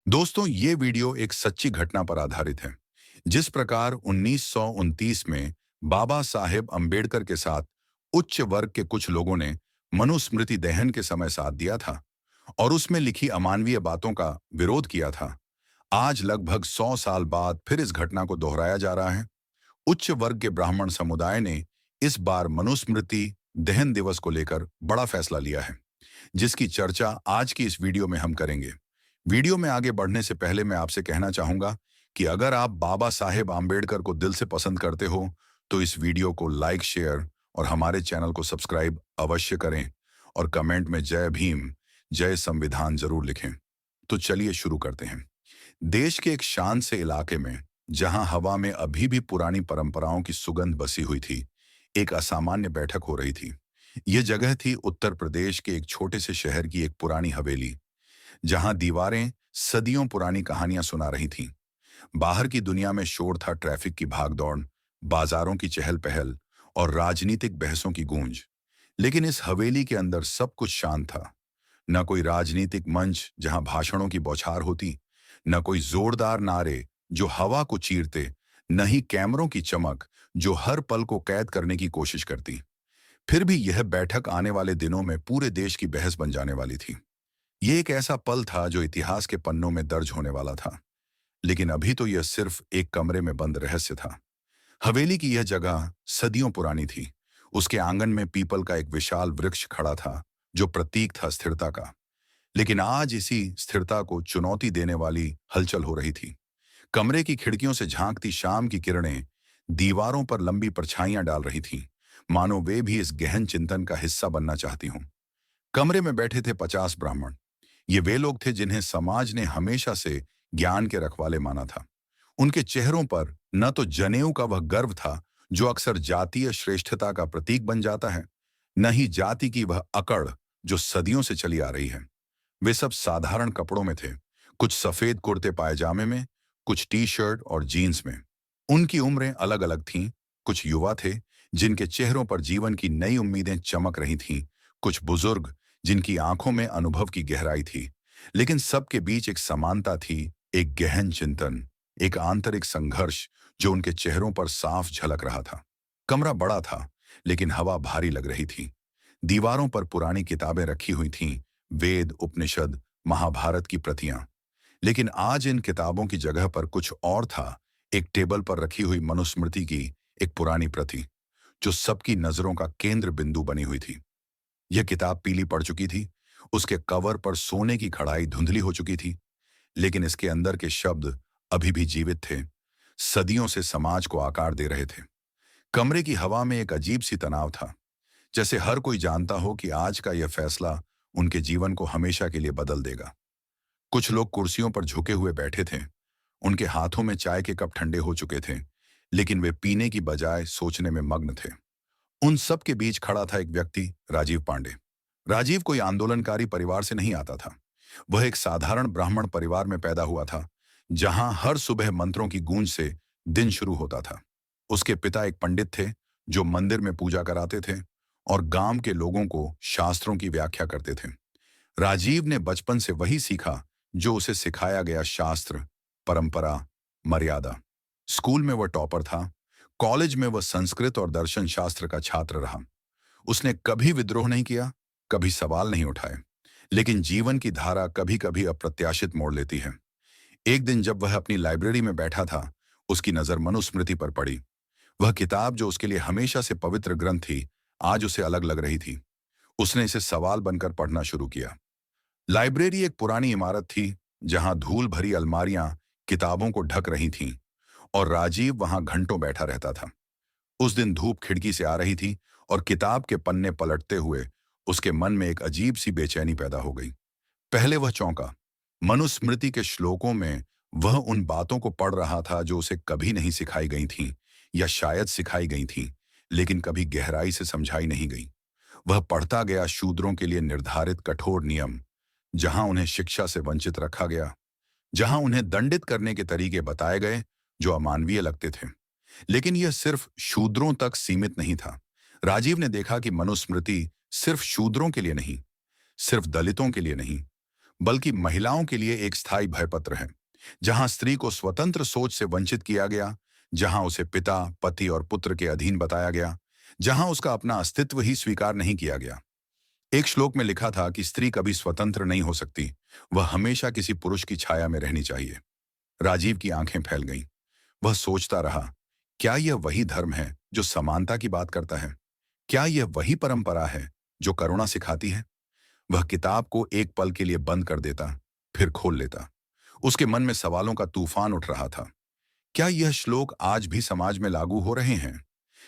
दोस्तों, ये वीडियो एक सच्ची घटना पर आधारित है। जिस प्रकार 1929 में बाबा साहेब अंबेडकर के साथ उच्च वर्ग के कुछ लोगों ने मनुस्मृति दहन के समय साथ दिया था और उसमें लिखी अमानवीय बातों का विरोध किया था, आज लगभग 100 साल बाद फिर इस घटना को दोहराया जा रहा है। उच्च वर्ग के ब्राह्मण समुदाय ने इस बार मनुस्मृति दहन दिवस को लेकर बड़ा फैसला लिया है, जिसकी चर्चा आज की इस वीडियो में हम करेंगे। वीडियो में आगे बढ़ने से पहले मैं आपसे कहना चाहूंगा कि अगर आप बाबा साहेब आम्बेडकर को दिल से पसंद करते हो तो इस वीडियो को लाइक, शेयर और हमारे चैनल को सब्सक्राइब अवश्य करें और कमेंट में जय भीम, जय संविधान जरूर लिखें। तो चलिए शुरू करते हैं। देश के एक शांत से इलाके में, जहां हवा में अभी भी पुरानी परंपराओं की सुगंध बसी हुई थी, एक असामान्य बैठक हो रही थी। यह जगह थी उत्तर प्रदेश के एक छोटे से शहर की एक पुरानी हवेली, जहां दीवारें सदियों पुरानी कहानियां सुना रही थीं। बाहर की दुनिया में शोर था, ट्रैफिक की भागदौड़, बाजारों की चहल पहल और राजनीतिक बहसों की गूंज। लेकिन इस हवेली के अंदर सब कुछ शांत था। न कोई राजनीतिक मंच जहां भाषणों की बौछार होती, न कोई जोरदार नारे जो हवा को चीरते, न ही कैमरों की चमक जो हर पल को कैद करने की कोशिश करती। फिर भी यह बैठक आने वाले दिनों में पूरे देश की बहस बन जाने वाली थी। ये एक ऐसा पल था जो इतिहास के पन्नों में दर्ज होने वाला था। लेकिन अभी तो यह सिर्फ एक कमरे में बंद रहस्य था। हवेली की यह जगह सदियों पुरानी थी। उसके आंगन में पीपल का एक विशाल वृक्ष खड़ा था, जो प्रतीक था स्थिरता का। लेकिन आज इसी स्थिरता को चुनौती देने वाली हलचल हो रही थी। कमरे की खिड़कियों से झांकती शाम की किरणें दीवारों पर लंबी परछाइयां डाल रही थीं, मानो वे भी इस गहन चिंतन का हिस्सा बनना चाहती हों। कमरे में बैठे थे 50 ब्राह्मण। ये वे लोग थे जिन्हें समाज ने हमेशा से ज्ञान के रखवाले माना था। उनके चेहरों पर न तो जनेऊ का वह गर्व था जो अक्सर जातीय श्रेष्ठता का प्रतीक बन जाता है, न ही जाति की वह अकड़ जो सदियों से चली आ रही है। वे सब साधारण कपड़ों में थे, कुछ सफेद कुर्ते पायजामे में, कुछ टी शर्ट और जीन्स में। उनकी उम्रें अलग अलग थीं। कुछ युवा थे जिनके चेहरों पर जीवन की नई उम्मीदें चमक रही थीं, कुछ बुजुर्ग जिनकी आंखों में अनुभव की गहराई थी। लेकिन सबके बीच एक समानता थी, एक गहन चिंतन, एक आंतरिक संघर्ष जो उनके चेहरों पर साफ झलक रहा था। कमरा बड़ा था, लेकिन हवा भारी लग रही थी। दीवारों पर पुरानी किताबें रखी हुई थीं, वेद, उपनिषद, महाभारत की प्रतियां। लेकिन आज इन किताबों की जगह पर कुछ और था। एक टेबल पर रखी हुई मनुस्मृति की एक पुरानी प्रति, जो सबकी नजरों का केंद्र बिंदु बनी हुई थी। यह किताब पीली पड़ चुकी थी, उसके कवर पर सोने की कढ़ाई धुंधली हो चुकी थी, लेकिन इसके अंदर के शब्द अभी भी जीवित थे, सदियों से समाज को आकार दे रहे थे। कमरे की हवा में एक अजीब सी तनाव था, जैसे हर कोई जानता हो कि आज का यह फैसला उनके जीवन को हमेशा के लिए बदल देगा। कुछ लोग कुर्सियों पर झुके हुए बैठे थे। उनके हाथों में चाय के कप ठंडे हो चुके थे, लेकिन वे पीने की बजाय सोचने में मग्न थे। उन सब के बीच खड़ा था एक व्यक्ति, राजीव पांडे। राजीव कोई आंदोलनकारी परिवार से नहीं आता था। वह एक साधारण ब्राह्मण परिवार में पैदा हुआ था, जहां हर सुबह मंत्रों की गूंज से दिन शुरू होता था। उसके पिता एक पंडित थे जो मंदिर में पूजा कराते थे और गांव के लोगों को शास्त्रों की व्याख्या करते थे। राजीव ने बचपन से वही सीखा जो उसे सिखाया गया, शास्त्र, परंपरा, मर्यादा। स्कूल में वह टॉपर था। कॉलेज में वह संस्कृत और दर्शन शास्त्र का छात्र रहा। उसने कभी विद्रोह नहीं किया, कभी सवाल नहीं उठाए। लेकिन जीवन की धारा कभी कभी अप्रत्याशित मोड़ लेती है। एक दिन जब वह अपनी लाइब्रेरी में बैठा था, उसकी नजर मनुस्मृति पर पड़ी। वह किताब जो उसके लिए हमेशा से पवित्र ग्रंथ थी, आज उसे अलग लग रही थी। उसने इसे सवाल बनकर पढ़ना शुरू किया। लाइब्रेरी एक पुरानी इमारत थी, जहां धूल भरी अलमारियां किताबों को ढक रही थीं और राजीव वहां घंटों बैठा रहता था। उस दिन धूप खिड़की से आ रही थी और किताब के पन्ने पलटते हुए उसके मन में एक अजीब सी बेचैनी पैदा हो गई। पहले वह चौंका। मनुस्मृति के श्लोकों में वह उन बातों को पढ़ रहा था जो उसे कभी नहीं सिखाई गई थीं, या शायद सिखाई गई थीं, लेकिन कभी गहराई से समझाई नहीं गई। वह पढ़ता गया शूद्रों के लिए निर्धारित कठोर नियम, जहां उन्हें शिक्षा से वंचित रखा गया, जहां उन्हें दंडित करने के तरीके बताए गए जो अमानवीय लगते थे। लेकिन यह सिर्फ शूद्रों तक सीमित नहीं था। राजीव ने देखा कि मनुस्मृति सिर्फ शूद्रों के लिए नहीं, सिर्फ दलितों के लिए नहीं, बल्कि महिलाओं के लिए एक स्थायी भयपत्र है, जहां स्त्री को स्वतंत्र सोच से वंचित किया गया, जहां उसे पिता, पति और पुत्र के अधीन बताया गया, जहां उसका अपना अस्तित्व ही स्वीकार नहीं किया गया। एक श्लोक में लिखा था कि स्त्री कभी स्वतंत्र नहीं हो सकती, वह हमेशा किसी पुरुष की छाया में रहनी चाहिए। राजीव की आंखें फैल गईं। वह सोचता रहा, क्या यह वही धर्म है जो समानता की बात करता है? क्या यह वही परंपरा है जो करुणा सिखाती है? वह किताब को एक पल के लिए बंद कर देता, फिर खोल लेता। उसके मन में सवालों का तूफान उठ रहा था। क्या यह श्लोक आज भी समाज में लागू हो रहे हैं?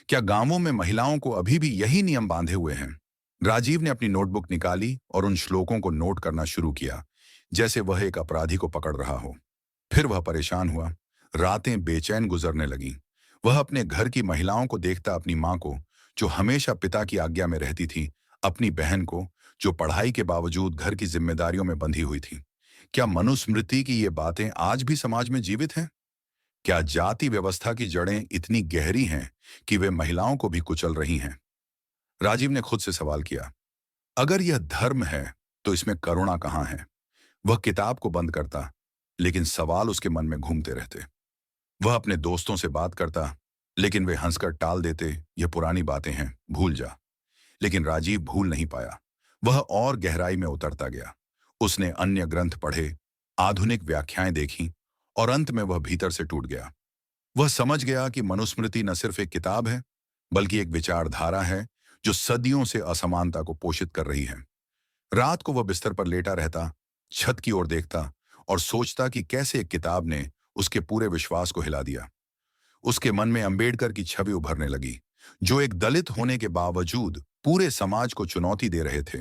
क्या गांवों में महिलाओं को अभी भी यही नियम बांधे हुए हैं? राजीव ने अपनी नोटबुक निकाली और उन श्लोकों को नोट करना शुरू किया, जैसे वह एक अपराधी को पकड़ रहा हो। फिर वह परेशान हुआ। रातें बेचैन गुजरने लगीं। वह अपने घर की महिलाओं को देखता, अपनी माँ को, जो हमेशा पिता की आज्ञा में रहती थी, अपनी बहन को, जो पढ़ाई के बावजूद घर की जिम्मेदारियों में बंधी हुई थी। क्या मनुस्मृति की ये बातें आज भी समाज में जीवित हैं? क्या जाति व्यवस्था की जड़ें इतनी गहरी हैं कि वे महिलाओं को भी कुचल रही हैं? राजीव ने खुद से सवाल किया, अगर यह धर्म है तो इसमें करुणा कहाँ है? वह किताब को बंद करता, लेकिन सवाल उसके मन में घूमते रहते। वह अपने दोस्तों से बात करता, लेकिन वे हंसकर टाल देते, यह पुरानी बातें हैं, भूल जा। लेकिन राजीव भूल नहीं पाया। वह और गहराई में उतरता गया। उसने अन्य ग्रंथ पढ़े, आधुनिक व्याख्याएं देखीं, और अंत में वह भीतर से टूट गया। वह समझ गया कि मनुस्मृति न सिर्फ एक किताब है, बल्कि एक विचारधारा है जो सदियों से असमानता को पोषित कर रही है। रात को वह बिस्तर पर लेटा रहता, छत की ओर देखता और सोचता कि कैसे एक किताब ने उसके पूरे विश्वास को हिला दिया। उसके मन में अंबेडकर की छवि उभरने लगी, जो एक दलित होने के बावजूद पूरे समाज को चुनौती दे रहे थे।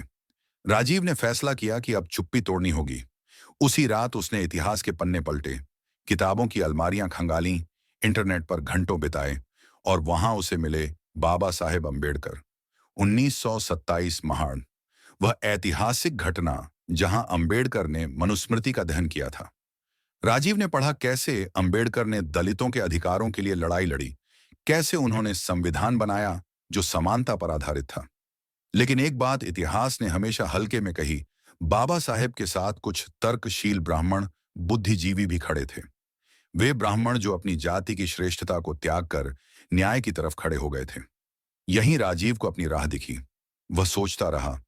राजीव ने फैसला किया कि अब चुप्पी तोड़नी होगी। उसी रात उसने इतिहास के पन्ने पलटे, किताबों की अलमारियां खंगालीं, इंटरनेट पर घंटों बिताए, और वहां उसे मिले बाबा साहेब अंबेडकर। 1927 महान, वह ऐतिहासिक घटना जहां अंबेडकर ने मनुस्मृति का दहन किया था। राजीव ने पढ़ा कैसे अंबेडकर ने दलितों के अधिकारों के लिए लड़ाई लड़ी, कैसे उन्होंने संविधान बनाया जो समानता पर आधारित था। लेकिन एक बात इतिहास ने हमेशा हल्के में कही, बाबा साहेब के साथ कुछ तर्कशील ब्राह्मण बुद्धिजीवी भी खड़े थे। वे ब्राह्मण जो अपनी जाति की श्रेष्ठता को त्याग कर न्याय की तरफ खड़े हो गए थे। यहीं राजीव को अपनी राह दिखी। वह सोचता रहा,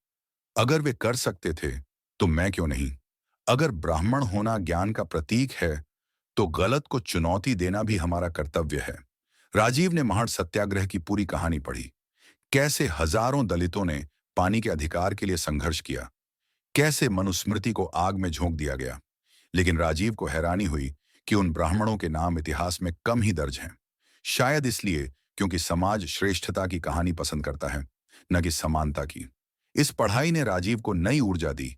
अगर वे कर सकते थे तो मैं क्यों नहीं? अगर ब्राह्मण होना ज्ञान का प्रतीक है तो गलत को चुनौती देना भी हमारा कर्तव्य है। राजीव ने महान सत्याग्रह की पूरी कहानी पढ़ी, कैसे हजारों दलितों ने पानी के अधिकार के लिए संघर्ष किया, कैसे मनुस्मृति को आग में झोंक दिया गया। लेकिन राजीव को हैरानी हुई कि उन ब्राह्मणों के नाम इतिहास में कम ही दर्ज हैं। शायद इसलिए क्योंकि समाज श्रेष्ठता की कहानी पसंद करता है, न कि समानता की। इस पढ़ाई ने राजीव को नई ऊर्जा दी।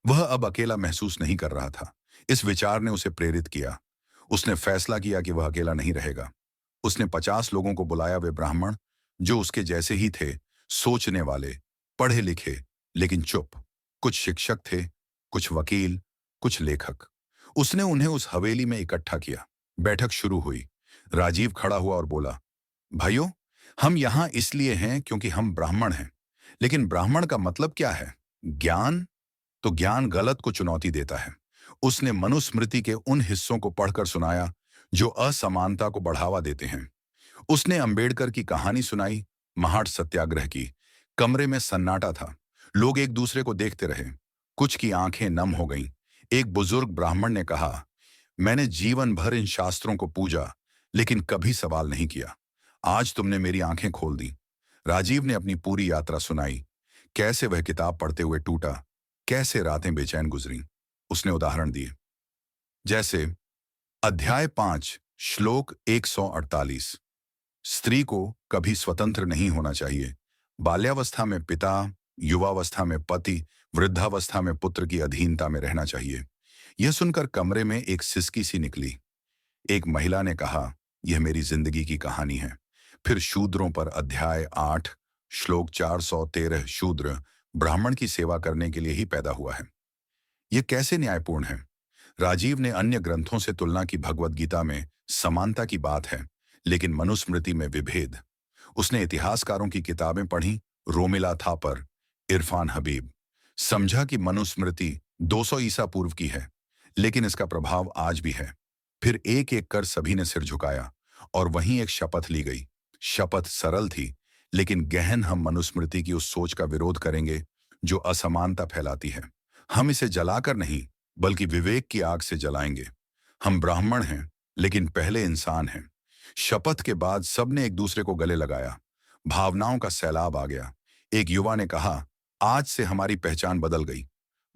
वह अब अकेला महसूस नहीं कर रहा था। इस विचार ने उसे प्रेरित किया। उसने फैसला किया कि वह अकेला नहीं रहेगा। उसने 50 लोगों को बुलाया, वे ब्राह्मण जो उसके जैसे ही थे, सोचने वाले, पढ़े लिखे, लेकिन चुप। कुछ शिक्षक थे, कुछ वकील, कुछ लेखक। उसने उन्हें उस हवेली में इकट्ठा किया। बैठक शुरू हुई। राजीव खड़ा हुआ और बोला, भाइयों, हम यहां इसलिए हैं क्योंकि हम ब्राह्मण हैं। लेकिन ब्राह्मण का मतलब क्या है? ज्ञान? तो ज्ञान गलत को चुनौती देता है। उसने मनुस्मृति के उन हिस्सों को पढ़कर सुनाया जो असमानता को बढ़ावा देते हैं। उसने अंबेडकर की कहानी सुनाई, महान सत्याग्रह की। कमरे में सन्नाटा था। लोग एक दूसरे को देखते रहे। कुछ की आंखें नम हो गईं। एक बुजुर्ग ब्राह्मण ने कहा, मैंने जीवन भर इन शास्त्रों को पूजा, लेकिन कभी सवाल नहीं किया। आज तुमने मेरी आंखें खोल दी। राजीव ने अपनी पूरी यात्रा सुनाई, कैसे वह किताब पढ़ते हुए टूटा, कैसे रातें बेचैन गुजरी। उसने उदाहरण दिए, जैसे अध्याय 5, श्लोक 148, स्त्री को कभी स्वतंत्र नहीं होना चाहिए। बाल्यावस्था में पिता, युवावस्था में पति, वृद्धावस्था में पुत्र की अधीनता में रहना चाहिए। यह सुनकर कमरे में एक सिसकी सी निकली। एक महिला ने कहा, यह मेरी जिंदगी की कहानी है। फिर शूद्रों पर अध्याय 8, श्लोक 413, शूद्र ब्राह्मण की सेवा करने के लिए ही पैदा हुआ है। यह कैसे न्यायपूर्ण है? राजीव ने अन्य ग्रंथों से तुलना की। भगवद गीता में समानता की बात है, लेकिन मनुस्मृति में विभेद। उसने इतिहासकारों की किताबें पढ़ी, रोमिला थापर, इरफान हबीब। समझा कि मनुस्मृति 200 ईसा पूर्व की है, लेकिन इसका प्रभाव आज भी है। फिर एक एक कर सभी ने सिर झुकाया और वहीं एक शपथ ली गई। शपथ सरल थी, लेकिन गहन। हम मनुस्मृति की उस सोच का विरोध करेंगे जो असमानता फैलाती है। हम इसे जलाकर नहीं, बल्कि विवेक की आग से जलाएंगे। हम ब्राह्मण हैं, लेकिन पहले इंसान हैं। शपथ के बाद सबने एक दूसरे को गले लगाया। भावनाओं का सैलाब आ गया। एक युवा ने कहा, आज से हमारी पहचान बदल गई।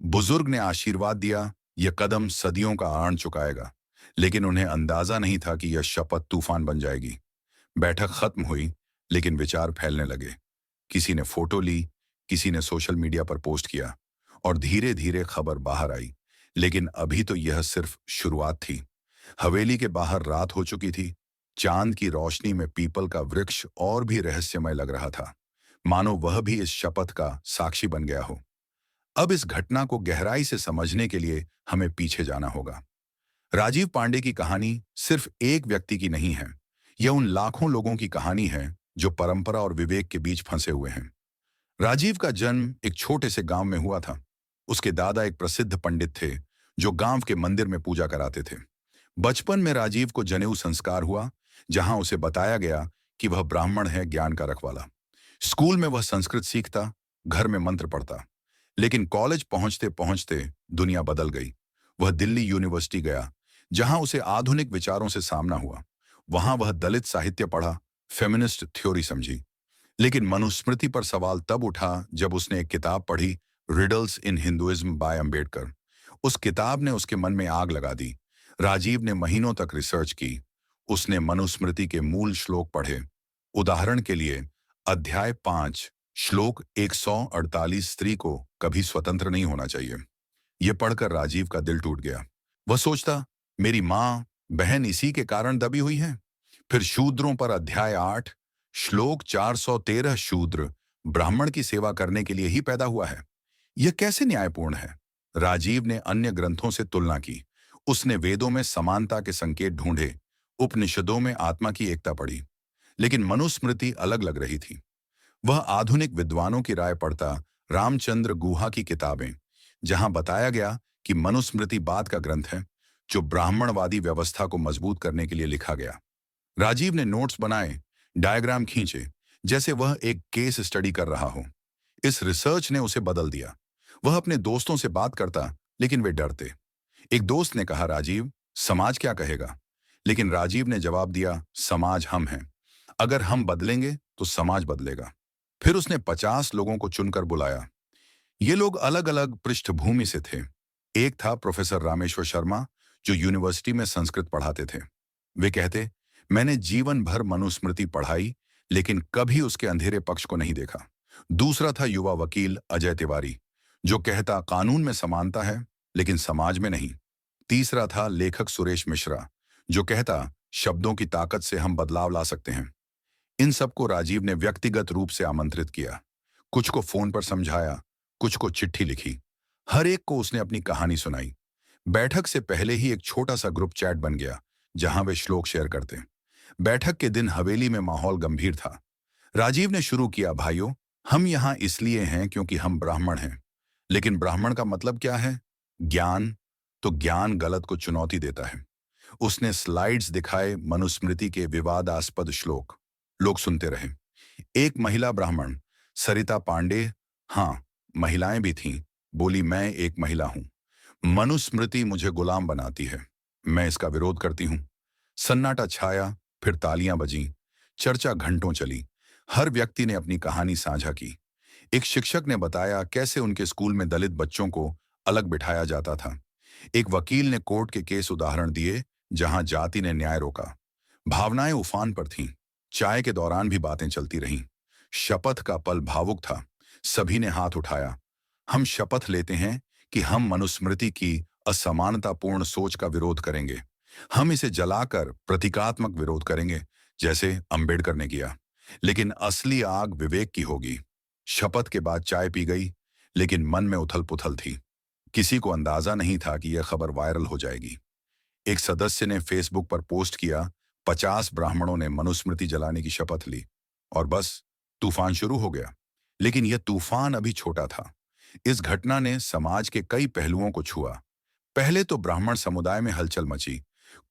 बुजुर्ग ने आशीर्वाद दिया, यह कदम सदियों का आड़ चुकाएगा। लेकिन उन्हें अंदाजा नहीं था कि यह शपथ तूफान बन जाएगी। बैठक खत्म हुई, लेकिन विचार फैलने लगे। किसी ने फोटो ली, किसी ने सोशल मीडिया पर पोस्ट किया, और धीरे धीरे खबर बाहर आई। लेकिन अभी तो यह सिर्फ शुरुआत थी। हवेली के बाहर रात हो चुकी थी। चांद की रोशनी में पीपल का वृक्ष और भी रहस्यमय लग रहा था, मानो वह भी इस शपथ का साक्षी बन गया हो। अब इस घटना को गहराई से समझने के लिए हमें पीछे जाना होगा। राजीव पांडे की कहानी सिर्फ एक व्यक्ति की नहीं है। यह उन लाखों लोगों की कहानी है जो परंपरा और विवेक के बीच फंसे हुए हैं। राजीव का जन्म एक छोटे से गांव में हुआ था। उसके दादा एक प्रसिद्ध पंडित थे जो गांव के मंदिर में पूजा कराते थे। बचपन में राजीव को जनेऊ संस्कार हुआ, जहां उसे बताया गया कि वह ब्राह्मण है, ज्ञान का रखवाला। स्कूल में वह संस्कृत सीखता, घर में मंत्र पढ़ता। लेकिन कॉलेज पहुंचते पहुंचते दुनिया बदल गई। वह दिल्ली यूनिवर्सिटी गया, जहां उसे आधुनिक विचारों से सामना हुआ। वहां वह दलित साहित्य पढ़ा, फेमिनिस्ट थ्योरी समझी। लेकिन मनुस्मृति पर सवाल तब उठा जब उसने एक किताब पढ़ी, riddles in Hinduism by Ambedkar. उस किताब ने उसके मन में आग लगा दी। राजीव ने महीनों तक रिसर्च की। उसने मनुस्मृति के मूल श्लोक पढ़े। उदाहरण के लिए, अध्याय 5, श्लोक 148, स्त्री को कभी स्वतंत्र नहीं होना चाहिए। यह पढ़कर राजीव का दिल टूट गया। वह सोचता, मेरी माँ बहन इसी के कारण दबी हुई है। फिर शूद्रों पर अध्याय 8, श्लोक 413, शूद्र ब्राह्मण की सेवा करने के लिए ही पैदा हुआ है। यह कैसे न्यायपूर्ण है? राजीव ने अन्य ग्रंथों से तुलना की। उसने वेदों में समानता के संकेत ढूंढे, उपनिषदों में आत्मा की एकता पढ़ी। लेकिन मनुस्मृति अलग लग रही थी। वह आधुनिक विद्वानों की राय पढ़ता, रामचंद्र गुहा की किताबें, जहां बताया गया कि मनुस्मृति बाद का ग्रंथ है जो ब्राह्मणवादी व्यवस्था को मजबूत करने के लिए लिखा गया। राजीव ने नोट्स बनाए, डायग्राम खींचे, जैसे वह एक केस स्टडी कर रहा हो। इस रिसर्च ने उसे बदल दिया। वह अपने दोस्तों से बात करता, लेकिन वे डरते। एक दोस्त ने कहा, राजीव, समाज क्या कहेगा? लेकिन राजीव ने जवाब दिया, समाज हम हैं। अगर हम बदलेंगे तो समाज बदलेगा। फिर उसने 50 लोगों को चुनकर बुलाया। ये लोग अलग अलग पृष्ठभूमि से थे। एक था प्रोफेसर रामेश्वर शर्मा, जो यूनिवर्सिटी में संस्कृत पढ़ाते थे। वे कहते, मैंने जीवन भर मनुस्मृति पढ़ाई, लेकिन कभी उसके अंधेरे पक्ष को नहीं देखा। दूसरा था युवा वकील अजय तिवारी, जो कहता, कानून में समानता है, लेकिन समाज में नहीं। तीसरा था लेखक सुरेश मिश्रा, जो कहता, शब्दों की ताकत से हम बदलाव ला सकते हैं। इन सबको राजीव ने व्यक्तिगत रूप से आमंत्रित किया। कुछ को फोन पर समझाया, कुछ को चिट्ठी लिखी। हर एक को उसने अपनी कहानी सुनाई। बैठक से पहले ही एक छोटा सा ग्रुप चैट बन गया, जहां वे श्लोक शेयर करते। बैठक के दिन हवेली में माहौल गंभीर था। राजीव ने शुरू किया, भाइयों, हम यहां इसलिए हैं क्योंकि हम ब्राह्मण हैं। लेकिन ब्राह्मण का मतलब क्या है? ज्ञान। तो ज्ञान गलत को चुनौती देता है। उसने स्लाइड्स दिखाए, मनुस्मृति के विवादास्पद श्लोक। लोग सुनते रहे। एक महिला ब्राह्मण, सरिता पांडे, हाँ, महिलाएं भी थीं, बोली, मैं एक महिला हूं। मनुस्मृति मुझे गुलाम बनाती है। मैं इसका विरोध करती हूं। सन्नाटा छाया, फिर तालियां बजीं। चर्चा घंटों चली। हर व्यक्ति ने अपनी कहानी साझा की। एक शिक्षक ने बताया कैसे उनके स्कूल में दलित बच्चों को अलग बिठाया जाता था। एक वकील ने कोर्ट के केस उदाहरण दिए जहां जाति ने न्याय रोका। भावनाएं उफान पर थीं। चाय के दौरान भी बातें चलती रहीं। शपथ का पल भावुक था। सभी ने हाथ उठाया। हम शपथ लेते हैं कि हम मनुस्मृति की असमानतापूर्ण सोच का विरोध करेंगे। हम इसे जलाकर प्रतीकात्मक विरोध करेंगे, जैसे अंबेडकर ने किया। लेकिन असली आग विवेक की होगी। शपथ के बाद चाय पी गई, लेकिन मन में उथल पुथल थी। किसी को अंदाजा नहीं था कि यह खबर वायरल हो जाएगी। एक सदस्य ने फेसबुक पर पोस्ट किया, 50 ब्राह्मणों ने मनुस्मृति जलाने की शपथ ली, और बस तूफान शुरू हो गया। लेकिन यह तूफान अभी छोटा था। इस घटना ने समाज के कई पहलुओं को छुआ। पहले तो ब्राह्मण समुदाय में हलचल मची।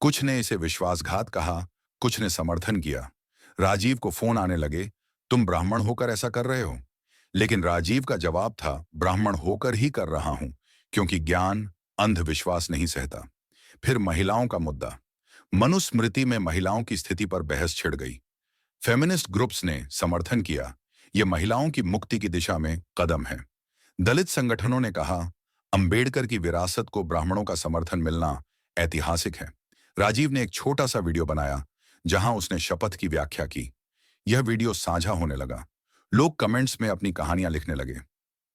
कुछ ने इसे विश्वासघात कहा, कुछ ने समर्थन किया। राजीव को फोन आने लगे, तुम ब्राह्मण होकर ऐसा कर रहे हो। लेकिन राजीव का जवाब था, ब्राह्मण होकर ही कर रहा हूं, क्योंकि ज्ञान अंधविश्वास नहीं सहता। फिर महिलाओं का मुद्दा। मनुस्मृति में महिलाओं की स्थिति पर बहस छिड़ गई। फेमिनिस्ट ग्रुप्स ने समर्थन किया, यह महिलाओं की मुक्ति की दिशा में कदम है। दलित संगठनों ने कहा, अंबेडकर की विरासत को ब्राह्मणों का समर्थन मिलना ऐतिहासिक है। राजीव ने एक छोटा सा वीडियो बनाया जहां उसने शपथ की व्याख्या की। यह वीडियो साझा होने लगा। लोग कमेंट्स में अपनी कहानियां लिखने लगे।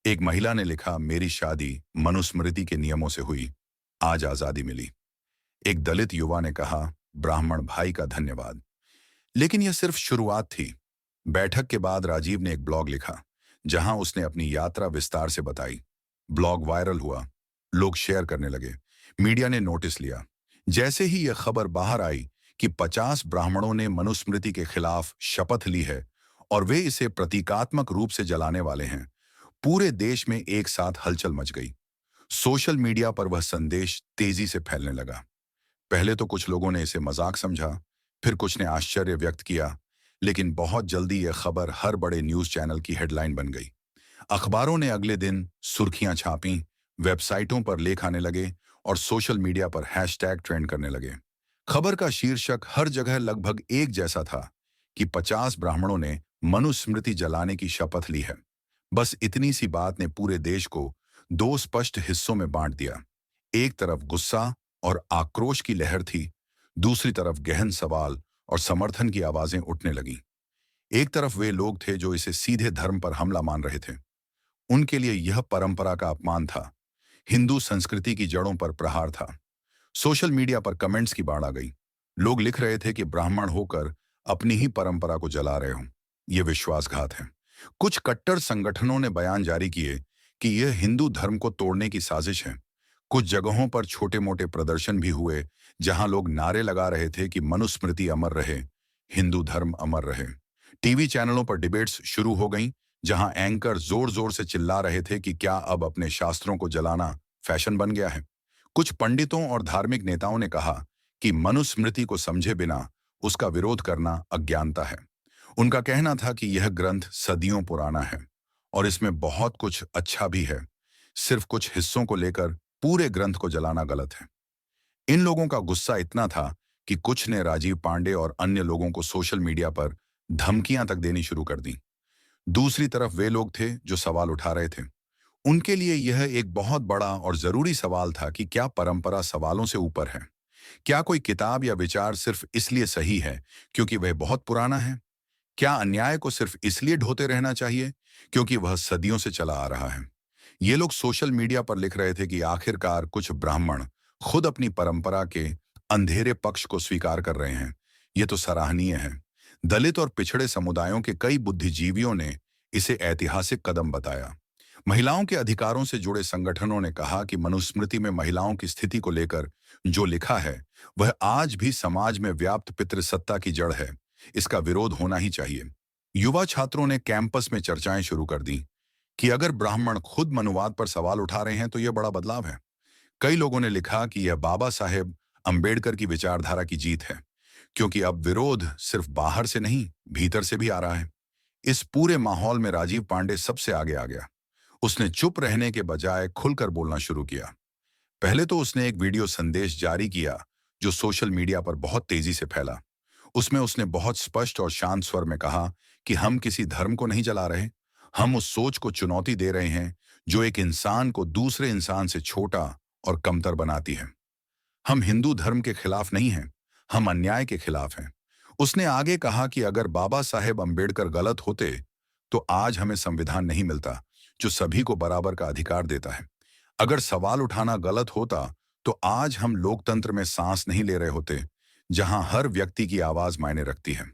एक महिला ने लिखा, मेरी शादी मनुस्मृति के नियमों से हुई, आज आजादी मिली। एक दलित युवा ने कहा, ब्राह्मण भाई का धन्यवाद। लेकिन यह सिर्फ शुरुआत थी। बैठक के बाद राजीव ने एक ब्लॉग लिखा जहां उसने अपनी यात्रा विस्तार से बताई। ब्लॉग वायरल हुआ, लोग शेयर करने लगे, मीडिया ने नोटिस लिया। जैसे ही यह खबर बाहर आई कि 50 ब्राह्मणों ने मनुस्मृति के खिलाफ शपथ ली है और वे इसे प्रतीकात्मक रूप से जलाने वाले हैं, पूरे देश में एक साथ हलचल मच गई। सोशल मीडिया पर वह संदेश तेजी से फैलने लगा। पहले तो कुछ लोगों ने इसे मजाक समझा, फिर कुछ ने आश्चर्य व्यक्त किया, लेकिन बहुत जल्दी यह खबर हर बड़े न्यूज चैनल की हेडलाइन बन गई। अखबारों ने अगले दिन सुर्खियां छापीं, वेबसाइटों पर लेख आने लगे और सोशल मीडिया पर हैशटैग ट्रेंड करने लगे। खबर का शीर्षक हर जगह लगभग एक जैसा था कि 50 ब्राह्मणों ने मनुस्मृति जलाने की शपथ ली है। बस इतनी सी बात ने पूरे देश को दो स्पष्ट हिस्सों में बांट दिया। एक तरफ गुस्सा और आक्रोश की लहर थी, दूसरी तरफ गहन सवाल और समर्थन की आवाजें उठने लगीं। एक तरफ वे लोग थे जो इसे सीधे धर्म पर हमला मान रहे थे। उनके लिए यह परंपरा का अपमान था, हिंदू संस्कृति की जड़ों पर प्रहार था। सोशल मीडिया पर कमेंट्स की बाढ़ आ गई। लोग लिख रहे थे कि ब्राह्मण होकर अपनी ही परंपरा को जला रहे हो, यह विश्वासघात है। कुछ कट्टर संगठनों ने बयान जारी किए कि यह हिंदू धर्म को तोड़ने की साजिश है। कुछ जगहों पर छोटे मोटे प्रदर्शन भी हुए जहां लोग नारे लगा रहे थे कि मनुस्मृति अमर रहे, हिंदू धर्म अमर रहे। टीवी चैनलों पर डिबेट्स शुरू हो गईं, जहां एंकर जोर जोर से चिल्ला रहे थे कि क्या अब अपने शास्त्रों को जलाना फैशन बन गया है। कुछ पंडितों और धार्मिक नेताओं ने कहा कि मनुस्मृति को समझे बिना उसका विरोध करना अज्ञानता है। उनका कहना था कि यह ग्रंथ सदियों पुराना है और इसमें बहुत कुछ अच्छा भी है, सिर्फ कुछ हिस्सों को लेकर पूरे ग्रंथ को जलाना गलत है। इन लोगों का गुस्सा इतना था कि कुछ ने राजीव पांडे और अन्य लोगों को सोशल मीडिया पर धमकियां तक देनी शुरू कर दी। दूसरी तरफ वे लोग थे जो सवाल उठा रहे थे। उनके लिए यह एक बहुत बड़ा और जरूरी सवाल था कि क्या परंपरा सवालों से ऊपर है? क्या कोई किताब या विचार सिर्फ इसलिए सही है क्योंकि वह बहुत पुराना है? क्या अन्याय को सिर्फ इसलिए ढोते रहना चाहिए क्योंकि वह सदियों से चला आ रहा है? ये लोग सोशल मीडिया पर लिख रहे थे कि आखिरकार कुछ ब्राह्मण खुद अपनी परंपरा के अंधेरे पक्ष को स्वीकार कर रहे हैं। ये तो सराहनीय है। दलित और पिछड़े समुदायों के कई बुद्धिजीवियों ने इसे ऐतिहासिक कदम बताया। महिलाओं के अधिकारों से जुड़े संगठनों ने कहा कि मनुस्मृति में महिलाओं की स्थिति को लेकर जो लिखा है वह आज भी समाज में व्याप्त पितृसत्ता की जड़ है। इसका विरोध होना ही चाहिए। युवा छात्रों ने कैंपस में चर्चाएं शुरू कर दी कि अगर ब्राह्मण खुद मनुवाद पर सवाल उठा रहे हैं तो यह बड़ा बदलाव है। कई लोगों ने लिखा कि यह बाबा साहेब अंबेडकर की विचारधारा की जीत है, क्योंकि अब विरोध सिर्फ बाहर से नहीं, भीतर से भी आ रहा है। इस पूरे माहौल में राजीव पांडे सबसे आगे आ गया। उसने चुप रहने के बजाय खुलकर बोलना शुरू किया। पहले तो उसने एक वीडियो संदेश जारी किया जो सोशल मीडिया पर बहुत तेजी से फैला। उसमें उसने बहुत स्पष्ट और शांत स्वर में कहा कि हम किसी धर्म को नहीं जला रहे, हम उस सोच को चुनौती दे रहे हैं जो एक इंसान को दूसरे इंसान से छोटा और कमतर बनाती है। हम हिंदू धर्म के खिलाफ नहीं हैं, हम अन्याय के खिलाफ हैं। उसने आगे कहा कि अगर बाबा साहेब अंबेडकर गलत होते तो आज हमें संविधान नहीं मिलता जो सभी को बराबर का अधिकार देता है। अगर सवाल उठाना गलत होता तो आज हम लोकतंत्र में सांस नहीं ले रहे होते, जहां हर व्यक्ति की आवाज मायने रखती है।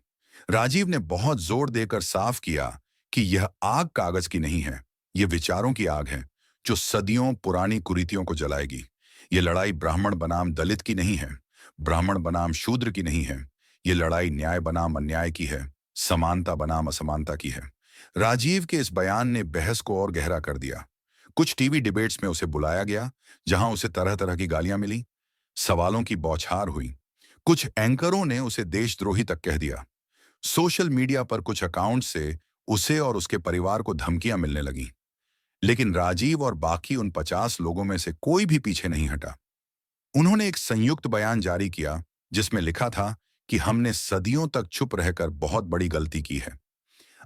राजीव ने बहुत जोर देकर साफ किया कि यह आग कागज की नहीं है, यह विचारों की आग है जो सदियों पुरानी कुरीतियों को जलाएगी। ये लड़ाई ब्राह्मण बनाम दलित की नहीं है, ब्राह्मण बनाम शूद्र की नहीं है। ये लड़ाई न्याय बनाम अन्याय की है, समानता बनाम असमानता की है। राजीव के इस बयान ने बहस को और गहरा कर दिया। कुछ टीवी डिबेट्स में उसे बुलाया गया, जहां उसे तरह तरह की गालियां मिली, सवालों की बौछार हुई। कुछ एंकरों ने उसे देशद्रोही तक कह दिया। सोशल मीडिया पर कुछ अकाउंट से उसे और उसके परिवार को धमकियां मिलने लगीं। लेकिन राजीव और बाकी उन 50 लोगों में से कोई भी पीछे नहीं हटा। उन्होंने एक संयुक्त बयान जारी किया, जिसमें लिखा था कि हमने सदियों तक चुप रहकर बहुत बड़ी गलती की है।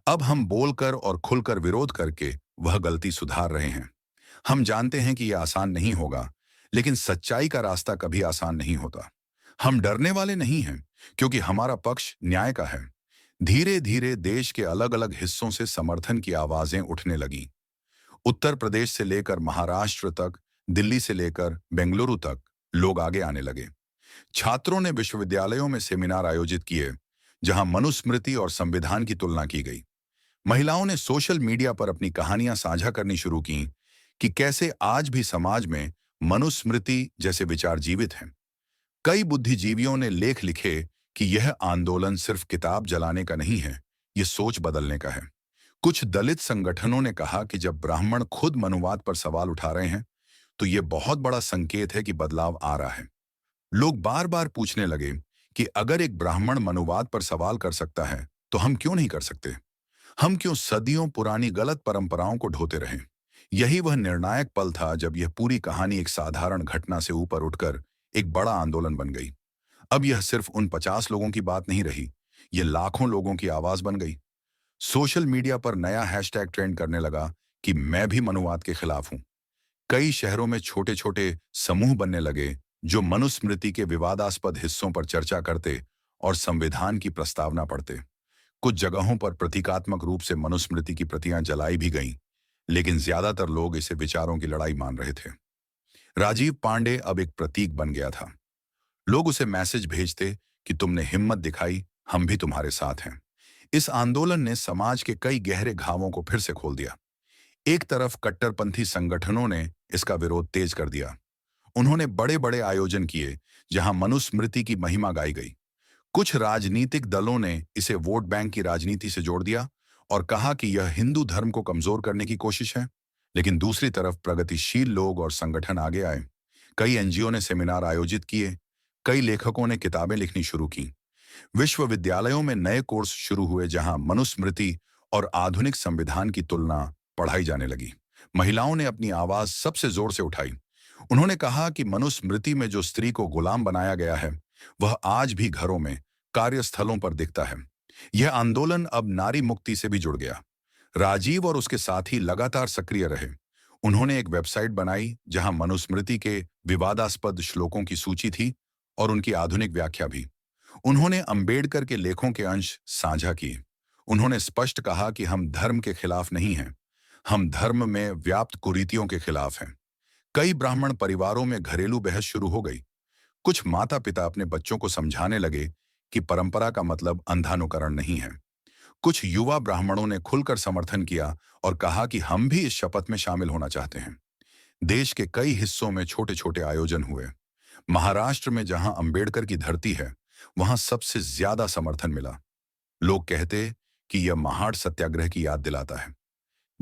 अब हम बोलकर और खुलकर विरोध करके वह गलती सुधार रहे हैं। हम जानते हैं कि यह आसान नहीं होगा, लेकिन सच्चाई का रास्ता कभी आसान नहीं होता। हम डरने वाले नहीं हैं, क्योंकि हमारा पक्ष न्याय का है। धीरे धीरे देश के अलग अलग हिस्सों से समर्थन की आवाजें उठने लगीं। उत्तर प्रदेश से लेकर महाराष्ट्र तक, दिल्ली से लेकर बेंगलुरु तक लोग आगे आने लगे। छात्रों ने विश्वविद्यालयों में सेमिनार आयोजित किए, जहां मनुस्मृति और संविधान की तुलना की गई। महिलाओं ने सोशल मीडिया पर अपनी कहानियां साझा करनी शुरू की कि कैसे आज भी समाज में मनुस्मृति जैसे विचार जीवित हैं। कई बुद्धिजीवियों ने लेख लिखे कि यह आंदोलन सिर्फ किताब जलाने का नहीं है, ये सोच बदलने का है। कुछ दलित संगठनों ने कहा कि जब ब्राह्मण खुद मनुवाद पर सवाल उठा रहे हैं, तो ये बहुत बड़ा संकेत है कि बदलाव आ रहा है। लोग बार बार पूछने लगे कि अगर एक ब्राह्मण मनुवाद पर सवाल कर सकता है, तो हम क्यों नहीं कर सकते? हम क्यों सदियों पुरानी गलत परंपराओं को ढोते रहें? यही वह निर्णायक पल था जब यह पूरी कहानी एक साधारण घटना से ऊपर उठकर एक बड़ा आंदोलन बन गई। अब यह सिर्फ उन 50 लोगों की बात नहीं रही, यह लाखों लोगों की आवाज बन गई। सोशल मीडिया पर नया हैशटैग ट्रेंड करने लगा कि मैं भी मनुवाद के खिलाफ हूं। कई शहरों में छोटे छोटे समूह बनने लगे, जो मनुस्मृति के विवादास्पद हिस्सों पर चर्चा करते और संविधान की प्रस्तावना पढ़ते। कुछ जगहों पर प्रतीकात्मक रूप से मनुस्मृति की प्रतियां जलाई भी गईं, लेकिन ज्यादातर लोग इसे विचारों की लड़ाई मान रहे थे। राजीव पांडे अब एक प्रतीक बन गया था। लोग उसे मैसेज भेजते कि तुमने हिम्मत दिखाई, हम भी तुम्हारे साथ हैं। इस आंदोलन ने समाज के कई गहरे घावों को फिर से खोल दिया। एक तरफ कट्टरपंथी संगठनों ने इसका विरोध तेज कर दिया। उन्होंने बड़े बड़े आयोजन किए, जहां मनुस्मृति की महिमा गाई गई। कुछ राजनीतिक दलों ने इसे वोट बैंक की राजनीति से जोड़ दिया और कहा कि यह हिंदू धर्म को कमजोर करने की कोशिश है। लेकिन दूसरी तरफ प्रगतिशील लोग और संगठन आगे आए। कई एनजीओ ने सेमिनार आयोजित किए, कई लेखकों ने किताबें लिखनी शुरू की। विश्वविद्यालयों में नए कोर्स शुरू हुए, जहां मनुस्मृति और आधुनिक संविधान की तुलना पढ़ाई जाने लगी। महिलाओं ने अपनी आवाज सबसे जोर से उठाई। उन्होंने कहा कि मनुस्मृति में जो स्त्री को गुलाम बनाया गया है, वह आज भी घरों में, कार्यस्थलों पर दिखता है। यह आंदोलन अब नारी मुक्ति से भी जुड़ गया। राजीव और उसके साथी लगातार सक्रिय रहे। उन्होंने एक वेबसाइट बनाई, जहां मनुस्मृति के विवादास्पद श्लोकों की सूची थी और उनकी आधुनिक व्याख्या भी। उन्होंने अंबेडकर के लेखों के अंश साझा किए। उन्होंने स्पष्ट कहा कि हम धर्म के खिलाफ नहीं हैं, हम धर्म में व्याप्त कुरीतियों के खिलाफ हैं। कई ब्राह्मण परिवारों में घरेलू बहस शुरू हो गई। कुछ माता पिता अपने बच्चों को समझाने लगे कि परंपरा का मतलब अंधानुकरण नहीं है। कुछ युवा ब्राह्मणों ने खुलकर समर्थन किया और कहा कि हम भी इस शपथ में शामिल होना चाहते हैं। देश के कई हिस्सों में छोटे छोटे आयोजन हुए। महाराष्ट्र में, जहां अंबेडकर की धरती है, वहां सबसे ज्यादा समर्थन मिला। लोग कहते कि यह महाड़ सत्याग्रह की याद दिलाता है।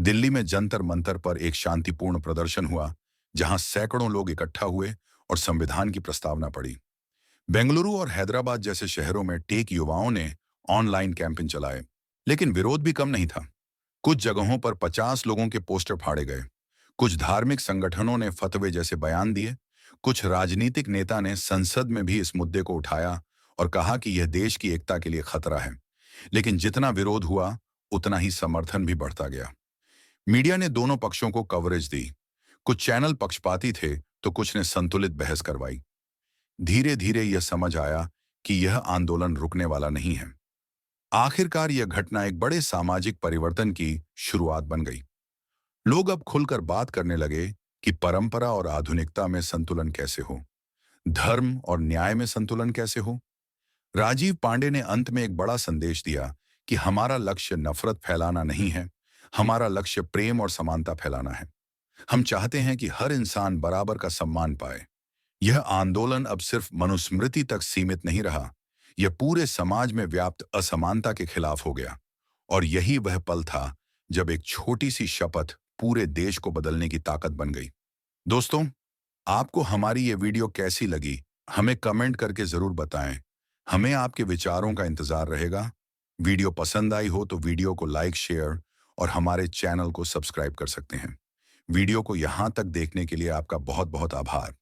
दिल्ली में जंतर मंतर पर एक शांतिपूर्ण प्रदर्शन हुआ, जहां सैकड़ों लोग इकट्ठा हुए और संविधान की प्रस्तावना पढ़ी। बेंगलुरु और हैदराबाद जैसे शहरों में टेक युवाओं ने ऑनलाइन कैंपेन चलाए, लेकिन विरोध भी कम नहीं था। कुछ जगहों पर 50 लोगों के पोस्टर फाड़े गए। कुछ धार्मिक संगठनों ने फतवे जैसे बयान दिए। कुछ राजनीतिक नेता ने संसद में भी इस मुद्दे को उठाया और कहा कि यह देश की एकता के लिए खतरा है। लेकिन जितना विरोध हुआ, उतना ही समर्थन भी बढ़ता गया। मीडिया ने दोनों पक्षों को कवरेज दी। कुछ चैनल पक्षपाती थे, तो कुछ ने संतुलित बहस करवाई। धीरे धीरे यह समझ आया कि यह आंदोलन रुकने वाला नहीं है। आखिरकार यह घटना एक बड़े सामाजिक परिवर्तन की शुरुआत बन गई। लोग अब खुलकर बात करने लगे कि परंपरा और आधुनिकता में संतुलन कैसे हो, धर्म और न्याय में संतुलन कैसे हो। राजीव पांडे ने अंत में एक बड़ा संदेश दिया कि हमारा लक्ष्य नफरत फैलाना नहीं है, हमारा लक्ष्य प्रेम और समानता फैलाना है। हम चाहते हैं कि हर इंसान बराबर का सम्मान पाए। यह आंदोलन अब सिर्फ मनुस्मृति तक सीमित नहीं रहा, यह पूरे समाज में व्याप्त असमानता के खिलाफ हो गया। और यही वह पल था जब एक छोटी सी शपथ पूरे देश को बदलने की ताकत बन गई। दोस्तों, आपको हमारी ये वीडियो कैसी लगी? हमें कमेंट करके जरूर बताएं। हमें आपके विचारों का इंतजार रहेगा। वीडियो पसंद आई हो तो वीडियो को लाइक, शेयर और हमारे चैनल को सब्सक्राइब कर सकते हैं। वीडियो को यहाँ तक देखने के लिए आपका बहुत बहुत आभार।